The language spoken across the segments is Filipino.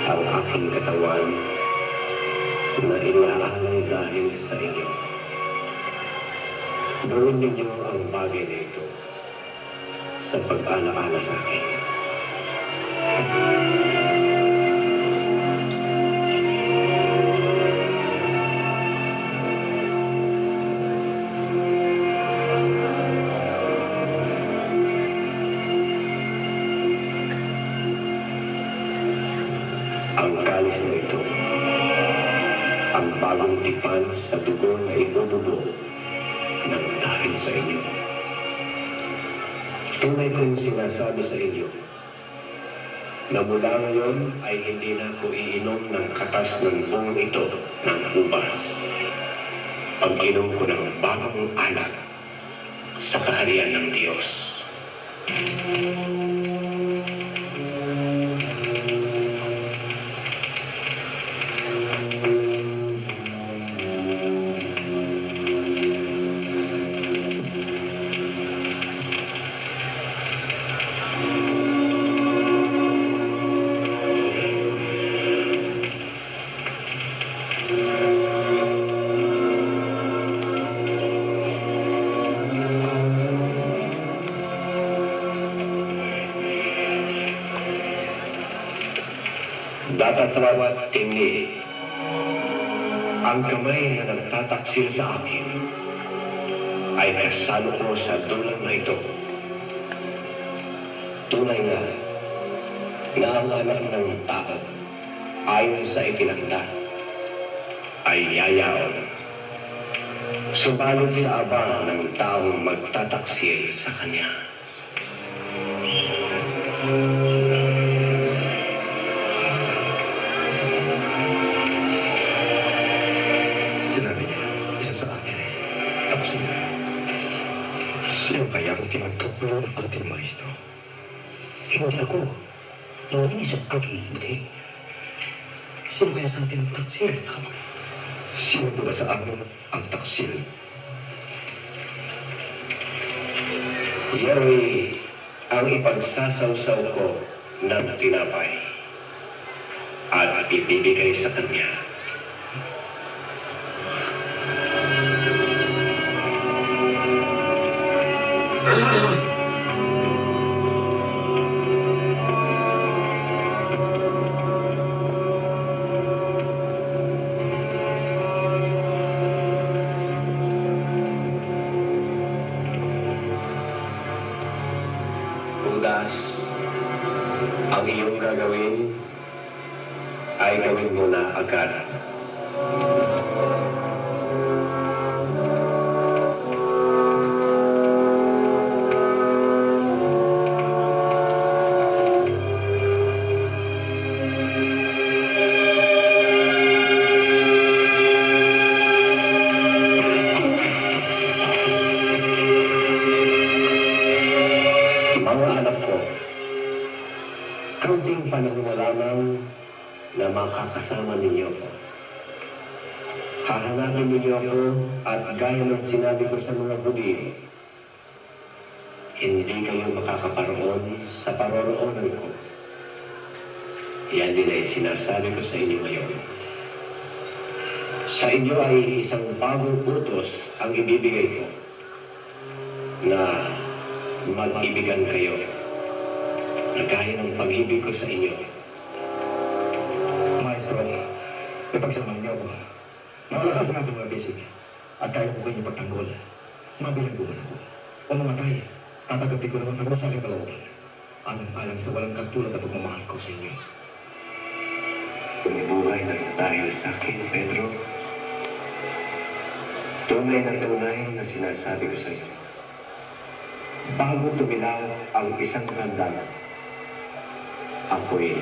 ang aking katawan na inaalay dahil sa inyo. Gawin ninyo ang bagay na ito sa pag-alaala sa akin. Ang kalis na ito, ang bagong tipan sa dugo na ibububo ng dahil sa inyo. Tunay kong sinasabi sa inyo na mula ngayon ay hindi na ako iinom ng katas ng buong ito ng ubas. Pag-inom ko ng bagong alak sa kaharian ng Diyos. Datatawat tingin ang kamay na nagtataksil sa akin ay kasalo ko sa dulang na ito. Tunay nga na ang anak ng tao ayon sa itinakda ay yayaon. Subalit sa abang ng taong magtataksil sa kanya. Sino kaya ang tinutuplo ng ating maestro? Hindi ako. Hindi sa aking hindi. Sino kaya sa ating taksil? Sino ba sa amin ang taksil? Yawi ang ipagsasawsaw ko ng tinapay at ibibigay sa kanya. Judas, ang iyong gagawin ay gawin mo na agad. Mga anak ko, kaunting panahon na lamang na makakasama ninyo ko. Hahanapin ninyo ako at gaya ng sinabi ko sa mga Hudyo, hindi kayo makakaparoon sa paroroonan ko. Yan din ay sinasabi ko sa inyo ngayon. Sa inyo ay isang bagong utos ang ibibigay ko na mag-ibigan kayo na gaya ng pag-ibig ko sa inyo. Maestro, ipagsamahan niyo ako. Malakas ang aking mga bisig at kaya ko kayo pagtanggol. Mabilang buwan ako. O mamatay, tatagapi ko naman ang sa aking kalooban. Alang-alang sa walang katulad na pagmamahal ko sa inyo. Bumubuhay na dahil sa akin, Pedro. Tunay na sinasabi ko sa iyo. Bago tuminaw ang isang handang, ako'y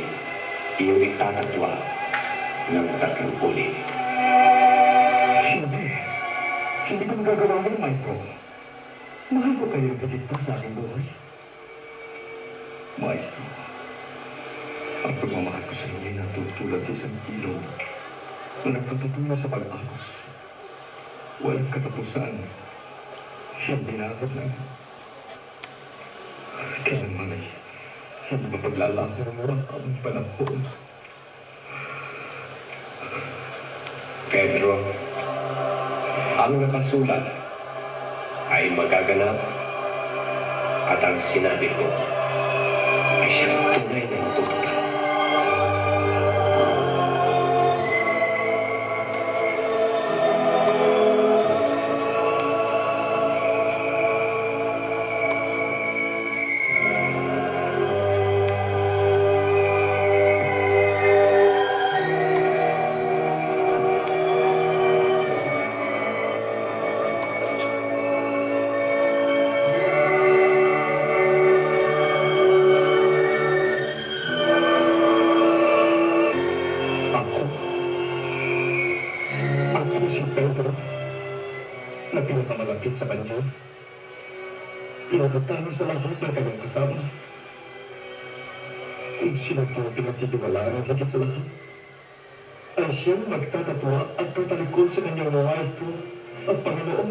iyong itatatwa ng 3 ulit. Hindi. Hindi ko magagawa yun, Maestro. Mahal ko kayo higit pa sa aking buhay. Maestro, ang pagmamahal ko sa inyo ay natutulad sa isang ilog na nagpapatungo sa pag-agos. Walang katapusan. Siyang binabot ng kailanman ay hindi mapaglalakar mo ang aming panahon. Pedro, ang nakasulat ay magaganap at ang sinabi ko ay siyang tunay na matutupad. Ako si Pedro na pinakamalapit sa kanya. Pinagkatalo sa lahat ng kanyang kasama. Kung sino po pinagtitiwalaan at higit sa lahat, ay siyang magtatatwa at tatalikod sa kanyang mga maestro at Panginoon.